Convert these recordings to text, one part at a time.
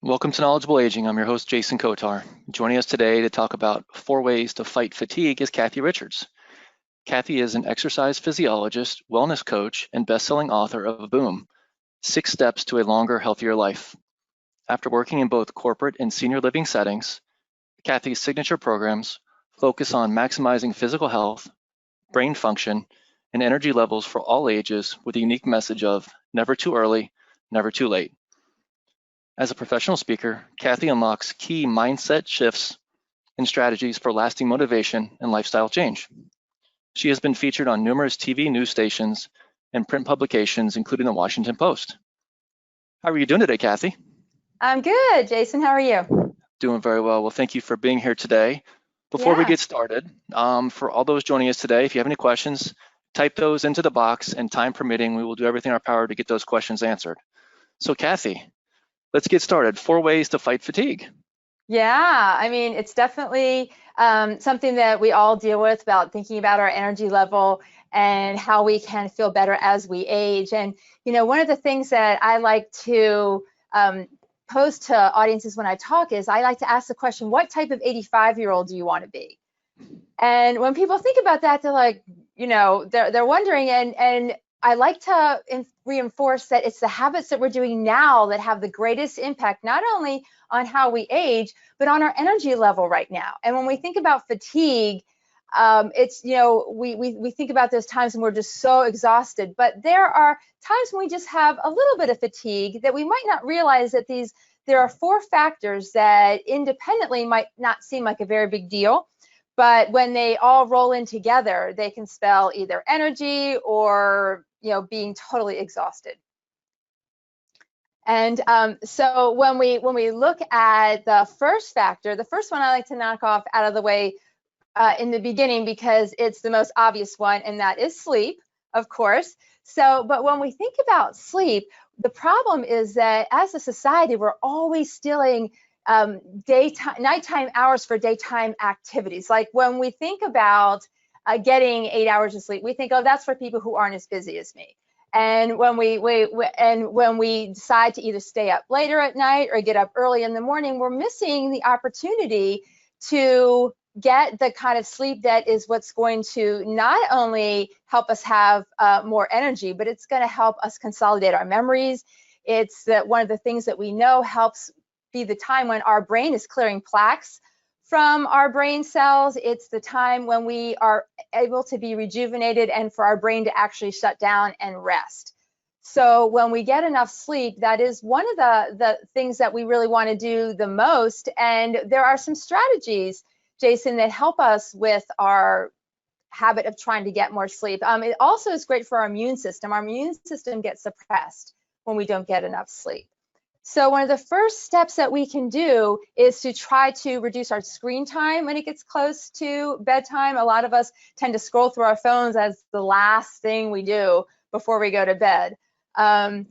Welcome to Knowledgeable Aging. I'm your host, Jason Kotar. Joining us today to talk about 4 ways to fight fatigue is Cathy Richards. Cathy is an exercise physiologist, wellness coach, and best-selling author of Boom, 6 Steps to a Longer, Healthier Life. After working in both corporate and senior living settings, Cathy's signature programs focus on maximizing physical health, brain function, and energy levels for all ages with a unique message of never too early, never too late. As a professional speaker, Cathy unlocks key mindset shifts and strategies for lasting motivation and lifestyle change. She has been featured on numerous TV news stations and print publications, including the Washington Post. How are you doing today, Cathy? I'm good, Jason. How are you? Doing very well. Well, thank you for being here today. Before we get started, for all those joining us today, if you have any questions, type those into the box, and time permitting, we will do everything in our power to get those questions answered. So, Cathy, let's get started. 4 ways to fight fatigue. Yeah, I mean, it's definitely something that we all deal with about thinking about our energy level and how we can feel better as we age. And, you know, one of the things that I like to pose to audiences when I talk is I like to ask the question, what type of 85-year-old do you want to be? And when people think about that, they're like, you know, they're wondering, and I like to reinforce that it's the habits that we're doing now that have the greatest impact, not only on how we age, but on our energy level right now. And when we think about fatigue, it's, you know, we think about those times when we're just so exhausted, but there are times when we just have a little bit of fatigue that we might not realize that there are 4 factors that independently might not seem like a very big deal, but when they all roll in together, they can spell either energy or, you know, being totally exhausted. And so when we look at the first factor, the first one I like to knock off out of the way in the beginning because it's the most obvious one, and that is sleep, of course. So, but when we think about sleep, the problem is that as a society, we're always stealing nighttime hours for daytime activities. Like when we think about getting 8 hours of sleep, we think, oh, that's for people who aren't as busy as me. And when we decide to either stay up later at night or get up early in the morning, we're missing the opportunity to get the kind of sleep that is what's going to not only help us have more energy, but it's going to help us consolidate our memories. It's that one of the things that we know helps be the time when our brain is clearing plaques from our brain cells. It's the time when we are able to be rejuvenated and for our brain to actually shut down and rest. So when we get enough sleep, that is one of the things that we really want to do the most. And there are some strategies, Jason, that help us with our habit of trying to get more sleep. It also is great for our immune system. Our immune system gets suppressed when we don't get enough sleep. So one of the first steps that we can do is to try to reduce our screen time when it gets close to bedtime. A lot of us tend to scroll through our phones as the last thing we do before we go to bed. And,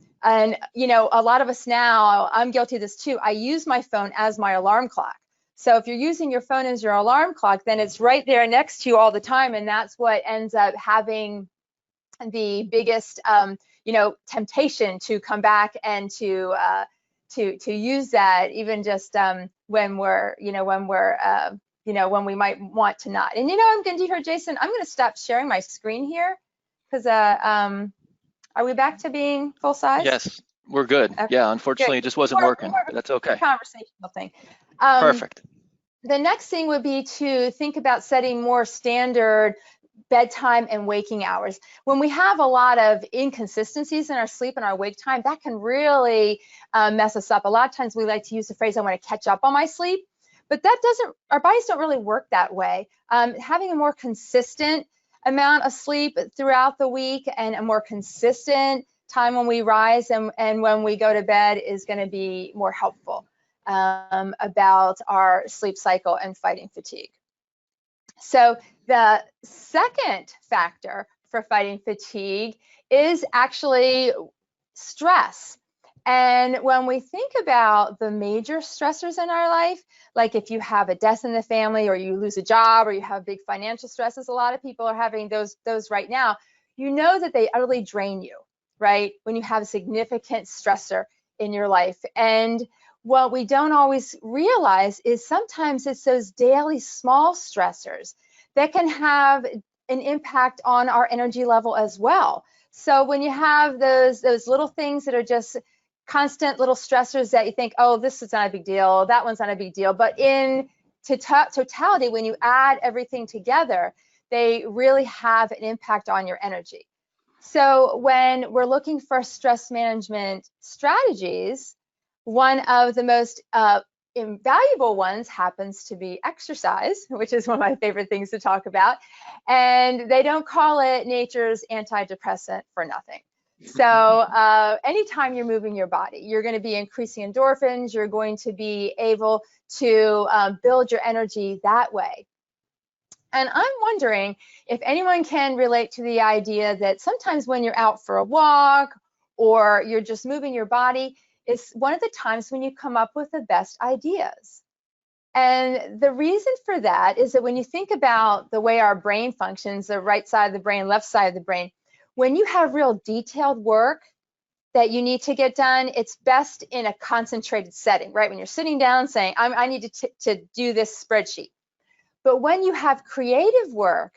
you know, a lot of us now, I'm guilty of this too, I use my phone as my alarm clock. So if you're using your phone as your alarm clock, then it's right there next to you all the time. And that's what ends up having the biggest, you know, temptation to come back and to use that, even just when we're, you know, when we might want to not. And, you know, I'm going to hear, Jason, I'm going to stop sharing my screen here because are we back to being full size? Yes, we're good. Okay. Yeah, unfortunately, it just wasn't working, but that's okay. Conversational thing. Perfect. The next thing would be to think about setting more standard bedtime and waking hours. When we have a lot of inconsistencies in our sleep and our wake time, that can really mess us up. A lot of times we like to use the phrase, I want to catch up on my sleep, but that doesn't, our bodies don't really work that way. Having a more consistent amount of sleep throughout the week and a more consistent time when we rise and when we go to bed is going to be more helpful about our sleep cycle and fighting fatigue. So the second factor for fighting fatigue is actually stress. And when we think about the major stressors in our life, like if you have a death in the family or you lose a job or you have big financial stresses, a lot of people are having those right now, you know that they utterly drain you, right? When you have a significant stressor in your life. And what we don't always realize is sometimes it's those daily small stressors that can have an impact on our energy level as well. So when you have those little things that are just constant little stressors that you think, oh, this is not a big deal, that one's not a big deal, but in totality, when you add everything together, they really have an impact on your energy. So when we're looking for stress management strategies, one of the most invaluable ones happens to be exercise, which is one of my favorite things to talk about. And they don't call it nature's antidepressant for nothing. So anytime you're moving your body, you're going to be increasing endorphins, you're going to be able to build your energy that way. And I'm wondering if anyone can relate to the idea that sometimes when you're out for a walk or you're just moving your body, it's one of the times when you come up with the best ideas. And the reason for that is that when you think about the way our brain functions, the right side of the brain, left side of the brain, when you have real detailed work that you need to get done, it's best in a concentrated setting, right? When you're sitting down saying, I need to do this spreadsheet. But when you have creative work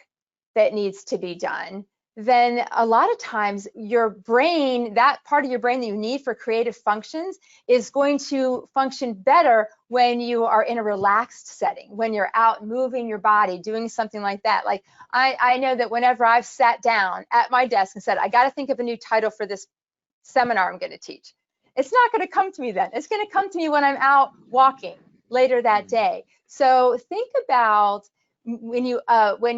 that needs to be done, then a lot of times your brain, that part of your brain that you need for creative functions, is going to function better when you are in a relaxed setting, when you're out moving your body, doing something like that. Like I know that whenever I've sat down at my desk and said, I got to think of a new title for this seminar I'm going to teach, it's not going to come to me then. It's going to come to me when I'm out walking later that day. So think about when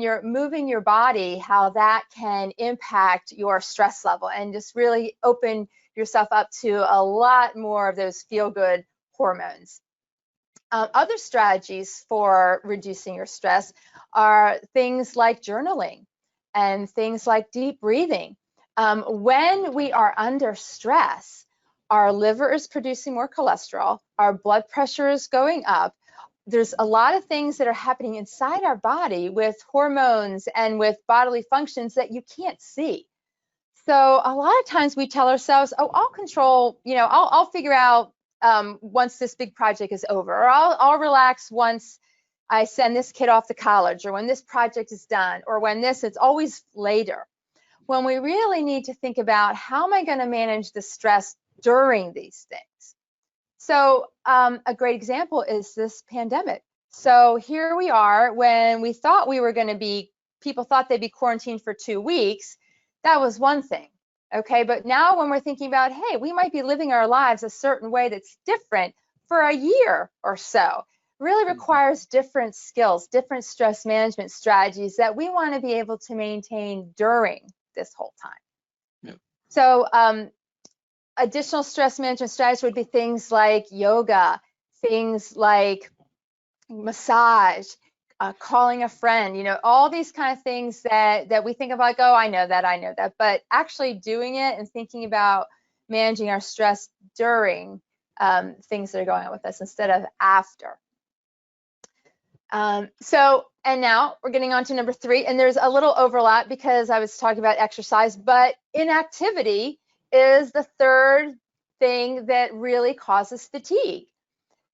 you're moving your body, how that can impact your stress level, and just really open yourself up to a lot more of those feel-good hormones. Other strategies for reducing your stress are things like journaling and things like deep breathing. When we are under stress, our liver is producing more cholesterol, our blood pressure is going up. There's a lot of things that are happening inside our body with hormones and with bodily functions that you can't see. So a lot of times we tell ourselves, oh, I'll control, I'll figure out once this big project is over, or I'll relax once I send this kid off to college, or when this project is done, or when it's always later. When we really need to think about, how am I going to manage the stress during these things? So a great example is this pandemic. So here we are, when we thought we were going to be, people thought they'd be quarantined for 2 weeks. That was one thing. Okay, but now when we're thinking about, hey, we might be living our lives a certain way that's different for a year or so, really requires different skills, different stress management strategies that we want to be able to maintain during this whole time. Yep. So additional stress management strategies would be things like yoga, things like massage, calling a friend, all these kind of things that we think of like, oh, I know that, but actually doing it and thinking about managing our stress during things that are going on with us instead of after. And now we're getting on to number 3, and there's a little overlap because I was talking about exercise, but inactivity is the third thing that really causes fatigue.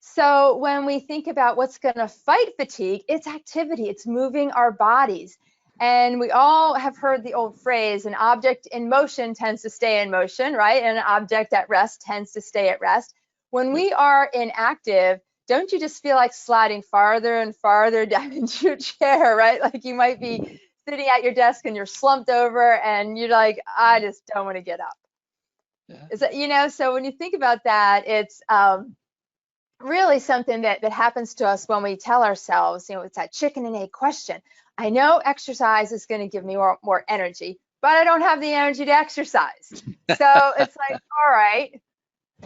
So when we think about what's going to fight fatigue, it's activity, it's moving our bodies. And we all have heard the old phrase, an object in motion tends to stay in motion, right? And an object at rest tends to stay at rest. When we are inactive, don't you just feel like sliding farther and farther down into your chair, right? Like you might be sitting at your desk and you're slumped over and you're like, I just don't want to get up. Yeah. Is that, so when you think about that, it's really something that happens to us when we tell ourselves, it's that chicken and egg question. I know exercise is going to give me more energy, but I don't have the energy to exercise. So it's like, all right,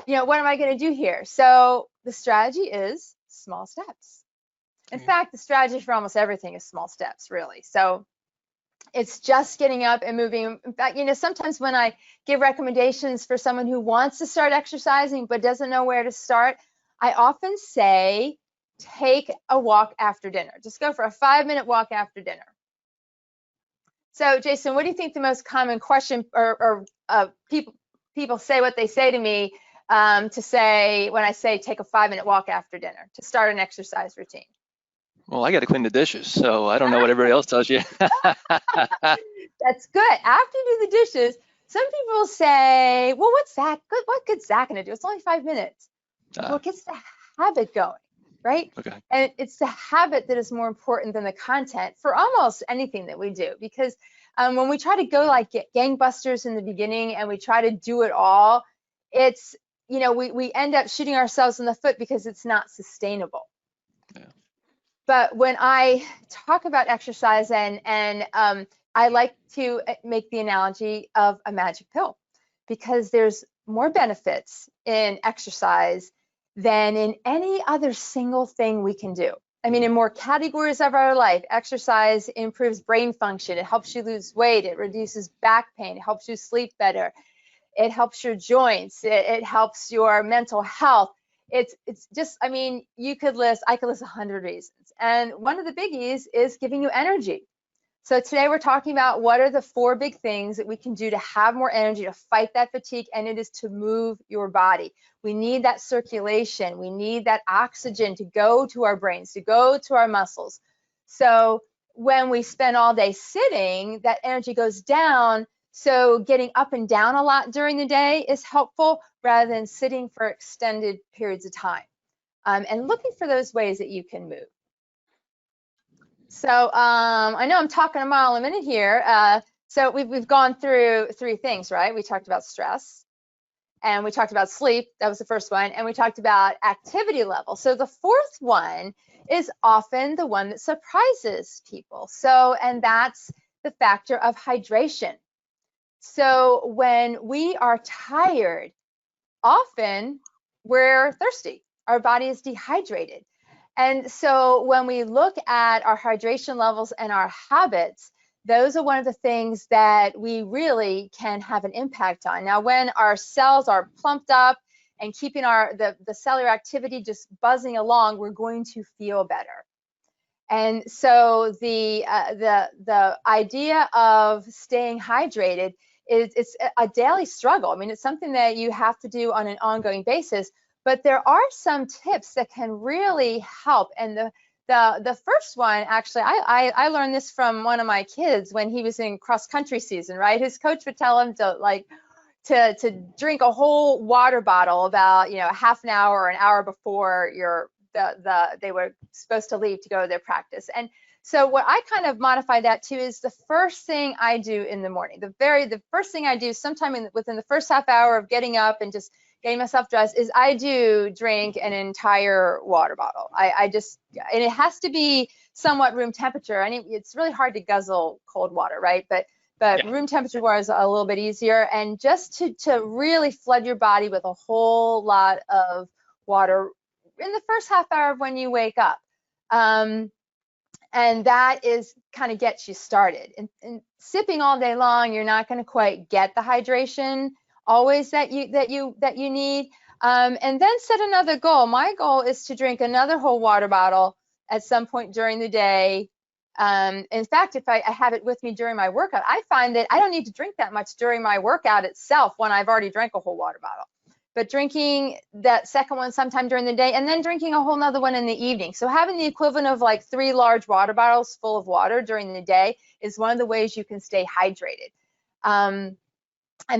what am I going to do here? So the strategy is small steps. In fact, the strategy for almost everything is small steps, really. So it's just getting up and moving. In fact, sometimes when I give recommendations for someone who wants to start exercising but doesn't know where to start, I often say, take a walk after dinner. Just go for a 5-minute walk after dinner. So, Jason, what do you think the most common question or people say what they say to me to say, when I say take a 5-minute walk after dinner to start an exercise routine? Well, I got to clean the dishes, so I don't know what everybody else tells you. That's good. After you do the dishes, some people say, well, what's that? What good's that going to do? It's only 5 minutes. Well, it gets the habit going, right? Okay. And it's the habit that is more important than the content for almost anything that we do. Because when we try to go like gangbusters in the beginning and we try to do it all, it's, we end up shooting ourselves in the foot because it's not sustainable. Yeah. But when I talk about exercise and I like to make the analogy of a magic pill, because there's more benefits in exercise than in any other single thing we can do. I mean, in more categories of our life, exercise improves brain function. It helps you lose weight. It reduces back pain. It helps you sleep better. It helps your joints. It helps your mental health. It's just, I mean, I could list 100 reasons. And one of the biggies is giving you energy. So today we're talking about what are the 4 big things that we can do to have more energy, to fight that fatigue, and it is to move your body. We need that circulation. We need that oxygen to go to our brains, to go to our muscles. So when we spend all day sitting, that energy goes down. So getting up and down a lot during the day is helpful rather than sitting for extended periods of time, and looking for those ways that you can move. So I know I'm talking a mile a minute here. So we've gone through 3 things, right? We talked about stress, and we talked about sleep. That was the first one. And we talked about activity level. So the 4th one is often the one that surprises people. So, and that's the factor of hydration. So when we are tired, often we're thirsty. Our body is dehydrated. And so when we look at our hydration levels and our habits, those are one of the things that we really can have an impact on. Now, when our cells are plumped up and keeping the cellular activity just buzzing along, we're going to feel better. And so the idea of staying hydrated it's a daily struggle. I mean, it's something that you have to do on an ongoing basis. But there are some tips that can really help. And the first one, actually, I learned this from one of my kids when he was in cross country season, right? His coach would tell him to drink a whole water bottle about, half an hour or an hour before they were supposed to leave to go to their practice. And so what I kind of modify that to is the first thing I do in the morning. The first thing I do sometime within the first half hour of getting up and just getting myself dressed is I do drink an entire water bottle. And it has to be somewhat room temperature. I mean, it's really hard to guzzle cold water, right? But yeah. Room temperature water is a little bit easier. And just to really flood your body with a whole lot of water in the first half hour of when you wake up. And that is kind of gets you started. And sipping all day long, you're not going to quite get the hydration always that you need. And then set another goal. My goal is to drink another whole water bottle at some point during the day. In fact, if I have it with me during my workout, I find that I don't need to drink that much during my workout itself when I've already drank a whole water bottle. But drinking that second one sometime during the day and then drinking a whole nother one in the evening. So having the equivalent of like 3 large water bottles full of water during the day is one of the ways you can stay hydrated. And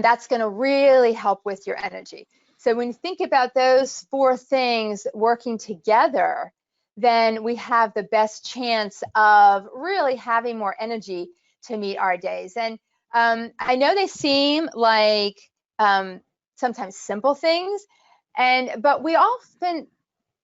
that's going to really help with your energy. So when you think about those 4 things working together, then we have the best chance of really having more energy to meet our days. And I know they seem like sometimes simple things, but we often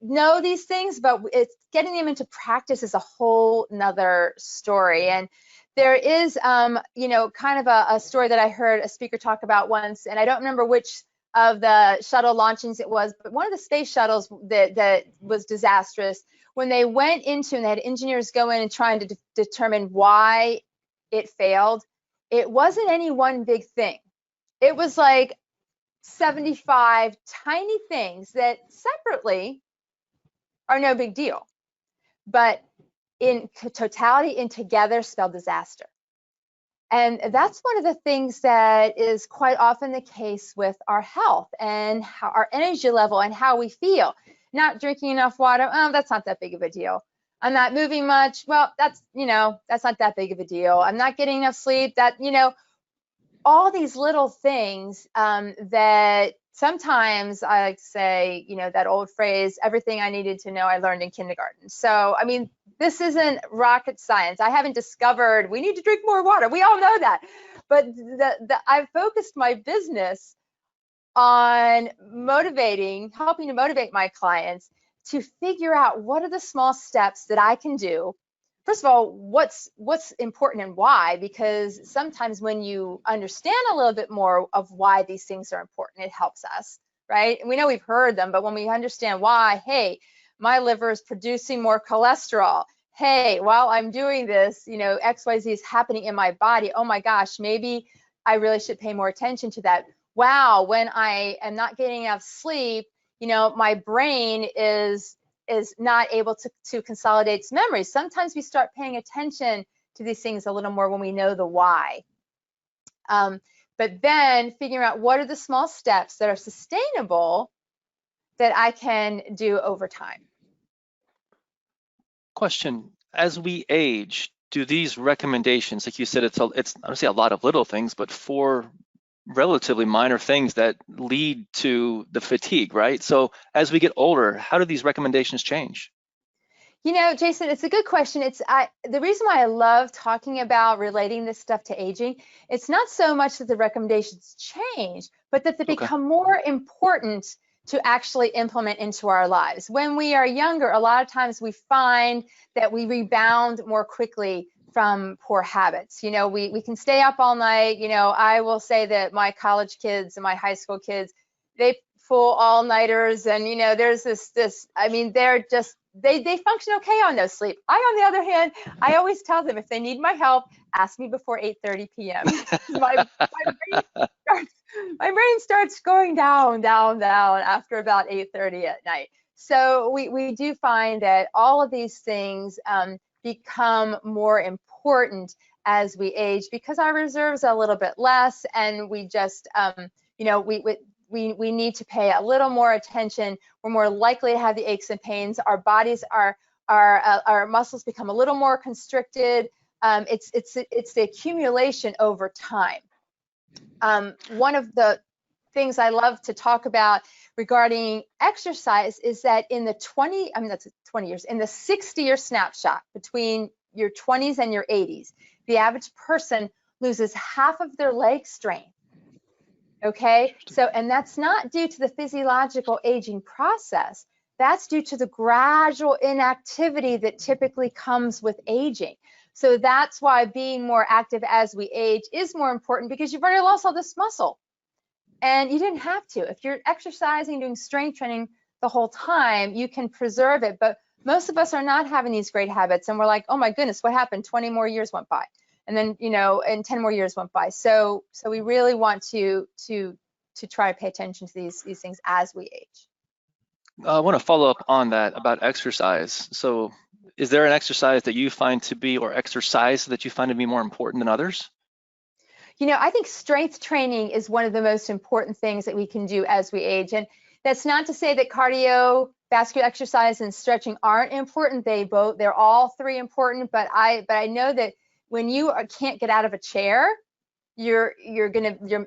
know these things, but it's getting them into practice is a whole nother story. And there is, kind of a story that I heard a speaker talk about once, and I don't remember which of the shuttle launchings it was, but one of the space shuttles that was disastrous, when they went into and they had engineers go in and trying to determine why it failed, it wasn't any one big thing. It was like 75 tiny things that separately are no big deal, but in totality and together spell disaster. And that's one of the things that is quite often the case with our health and how our energy level and how we feel. Not drinking enough water, oh, that's not that big of a deal. I'm not moving much, well, that's not that big of a deal. I'm not getting enough sleep, all these little things that sometimes I like to say, that old phrase, everything I needed to know I learned in kindergarten. So, I mean, this isn't rocket science. I haven't discovered we need to drink more water. We all know that. But I've focused my business on helping to motivate my clients to figure out what are the small steps that I can do. First of all, what's important and why, because sometimes when you understand a little bit more of why these things are important, it helps us, right? And we know we've heard them, but when we understand why, hey, my liver is producing more cholesterol. Hey, while I'm doing this, XYZ is happening in my body. Oh my gosh, maybe I really should pay more attention to that. Wow, when I am not getting enough sleep, my brain is not able to consolidate its memories. Sometimes we start paying attention to these things a little more when we know the why. But then figuring out what are the small steps that are sustainable that I can do over time. Question, as we age, do these recommendations, like you said, it's I don't say a lot of little things, but 4 relatively minor things that lead to the fatigue, right? So as we get older, how do these recommendations change? Jason, it's a good question. The reason why I love talking about relating this stuff to aging, it's not so much that the recommendations change, but that they Okay. become more important to actually implement into our lives. When we are younger, a lot of times we find that we rebound more quickly from poor habits. We can stay up all night. I will say that my college kids and my high school kids, they pull all-nighters, and there's this, I mean, they're just, they function okay on no sleep. On the other hand, I always tell them, if they need my help, ask me before 8:30 p.m. my brain starts going down after about 8:30 at night. So we do find that all of these things become more important as we age, because our reserves are a little bit less, and we just we need to pay a little more attention. We're more likely to have the aches and pains. Our bodies our muscles become a little more constricted. It's the accumulation over time. One of the things I love to talk about regarding exercise is that in the 60-year snapshot between your 20s and your 80s, the average person loses half of their leg strength. Okay, and that's not due to the physiological aging process. That's due to the gradual inactivity that typically comes with aging. So that's why being more active as we age is more important, because you've already lost all this muscle. And you didn't have to. If you're exercising, doing strength training the whole time, you can preserve it. But most of us are not having these great habits, and we're like, oh my goodness, what happened? 20 more years went by. And then, and 10 more years went by. So we really want to try to pay attention to these things as we age. I want to follow up on that about exercise. So is there an exercise that you find to be, or exercise that you find to be more important than others? I think strength training is one of the most important things that we can do as we age. And that's not to say that cardiovascular exercise and stretching aren't important. They're all 3 important. But I know that when you can't get out of a chair, your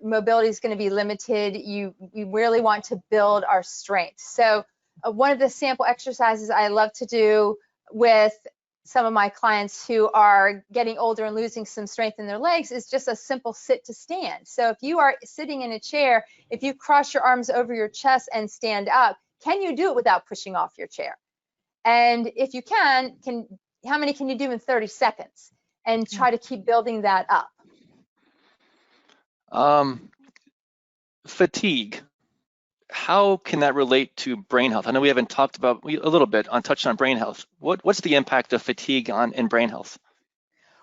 mobility is going to be limited. We really want to build our strength. So one of the sample exercises I love to do with some of my clients who are getting older and losing some strength in their legs is just a simple sit to stand. So if you are sitting in a chair, if you cross your arms over your chest and stand up, can you do it without pushing off your chair? And if you can how many can you do in 30 seconds? And try to keep building that up. Fatigue. How can that relate to brain health? I know we haven't talked about a little bit touched on brain health. What's the impact of fatigue in brain health?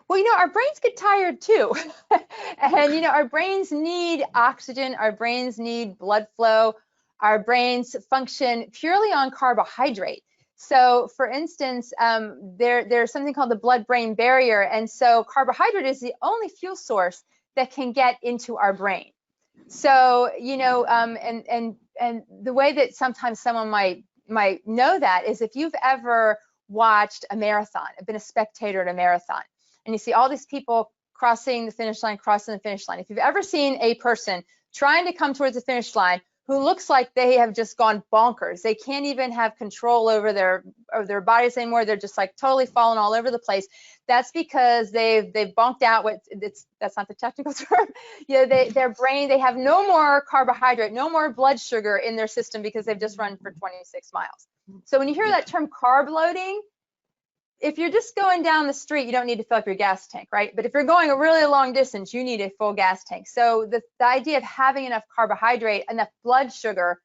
Well, our brains get tired too. And, our brains need oxygen. Our brains need blood flow. Our brains function purely on carbohydrate. So for instance, there's something called the blood-brain barrier. And so carbohydrate is the only fuel source that can get into our brain. So, and the way that sometimes someone might know that is if you've ever watched a marathon, been a spectator at a marathon, and you see all these people crossing the finish line. If you've ever seen a person trying to come towards the finish line who looks like they have just gone bonkers, they can't even have control over their bodies anymore, they're just like totally falling all over the place, that's because they've bonked out that's not the technical term. Their brain, they have no more carbohydrate, no more blood sugar in their system because they've just run for 26 miles. So when you hear that term carb loading, if you're just going down the street, you don't need to fill up your gas tank, right? But if you're going a really long distance, you need a full gas tank. So the idea of having enough carbohydrate, enough blood sugar,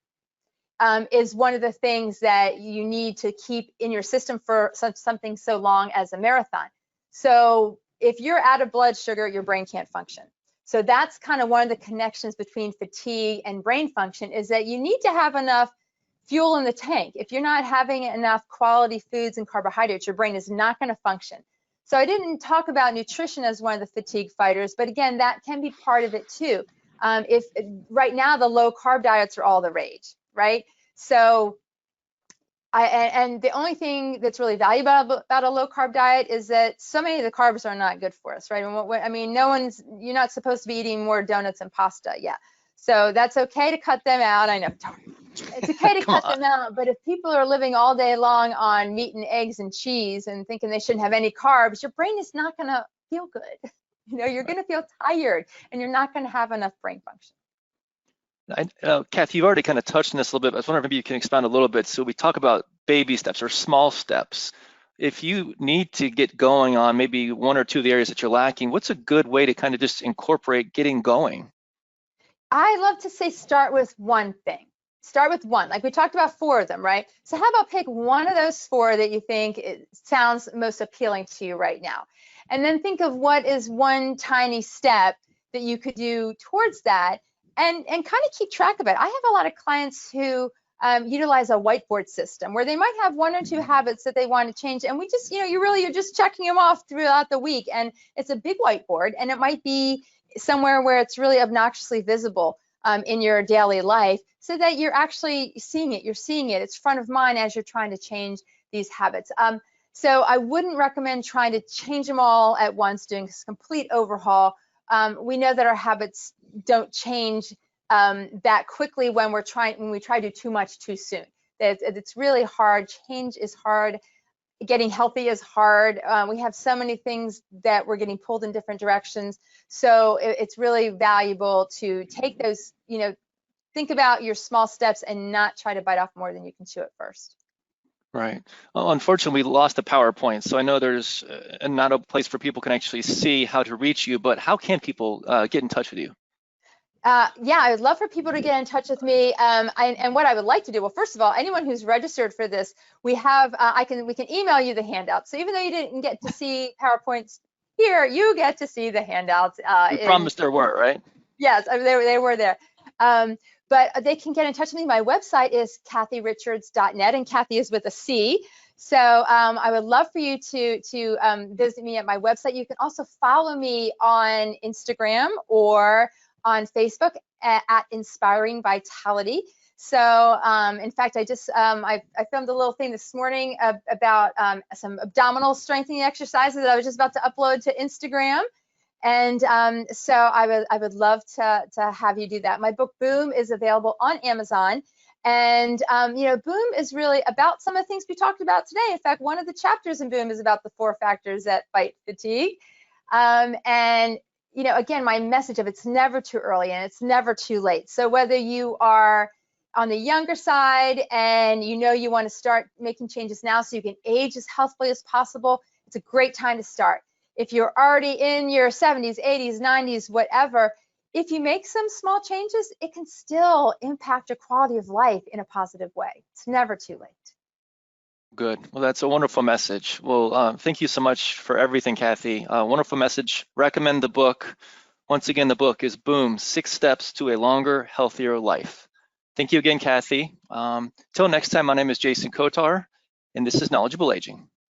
is one of the things that you need to keep in your system for something so long as a marathon. So if you're out of blood sugar, your brain can't function. So that's kind of one of the connections between fatigue and brain function, is that you need to have enough fuel in the tank. If you're not having enough quality foods and carbohydrates, your brain is not going to function. So I didn't talk about nutrition as one of the fatigue fighters, but again, that can be part of it too. If right now the low carb diets are all the rage, right? So and the only thing that's really valuable about a low carb diet is that so many of the carbs are not good for us, right? I mean, you're not supposed to be eating more donuts and pasta, yeah. So that's okay to cut them out. I know, it's okay to cut them out, but if people are living all day long on meat and eggs and cheese and thinking they shouldn't have any carbs, your brain is not going to feel good. You're going to feel tired and you're not going to have enough brain function. Cathy, you've already kind of touched on this a little bit, but I was wondering if maybe you can expand a little bit. So we talk about baby steps or small steps. If you need to get going on maybe one or two of the areas that you're lacking, what's a good way to kind of just incorporate getting going? I love to say start with one thing. Start with one. Like we talked about 4 of them, right? So how about pick one of those 4 that you think it sounds most appealing to you right now? And then think of what is one tiny step that you could do towards that, and kind of keep track of it. I have a lot of clients who utilize a whiteboard system where they might have 1 or 2 habits that they want to change, and we just, you're just checking them off throughout the week, and it's a big whiteboard, and it might be somewhere where it's really obnoxiously visible in your daily life, so that you're actually seeing it. You're seeing it. It's front of mind as you're trying to change these habits. So I wouldn't recommend trying to change them all at once, doing a complete overhaul. We know that our habits don't change that quickly when we try to do too much too soon. It's really hard. Change is hard. Getting healthy is hard. We have so many things that we're getting pulled in different directions. So it's really valuable to take those, think about your small steps and not try to bite off more than you can chew at first. Right. Well, unfortunately, we lost the PowerPoint. So I know there's not a place where people can actually see how to reach you, but how can people get in touch with you? Yeah, I would love for people to get in touch with me. And what I would like to do, well, first of all, anyone who's registered for this, we have, we can email you the handouts. So even though you didn't get to see PowerPoints here, you get to see the handouts. We promised there were, right? Yes, they were there. But they can get in touch with me. My website is cathyrichards.net, and Cathy is with a C. So I would love for you to visit me at my website. You can also follow me on Instagram or on Facebook at Inspiring Vitality. So in fact, I just I filmed a little thing this morning about some abdominal strengthening exercises that I was just about to upload to Instagram. And so I would love to have you do that. My book Boom is available on Amazon. And Boom is really about some of the things we talked about today. In fact, one of the chapters in Boom is about the 4 factors that fight fatigue. And again, my message of it's never too early and it's never too late. So whether you are on the younger side and you want to start making changes now so you can age as healthfully as possible, it's a great time to start. If you're already in your 70s, 80s, 90s, whatever, if you make some small changes, it can still impact your quality of life in a positive way. It's never too late. Good. Well, that's a wonderful message. Well, thank you so much for everything, Cathy. Wonderful message. Recommend the book. Once again, the book is Boom, 6 Steps to a Longer, Healthier Life. Thank you again, Cathy. Till next time, my name is Jason Kotar. And this is Knowledgeable Aging.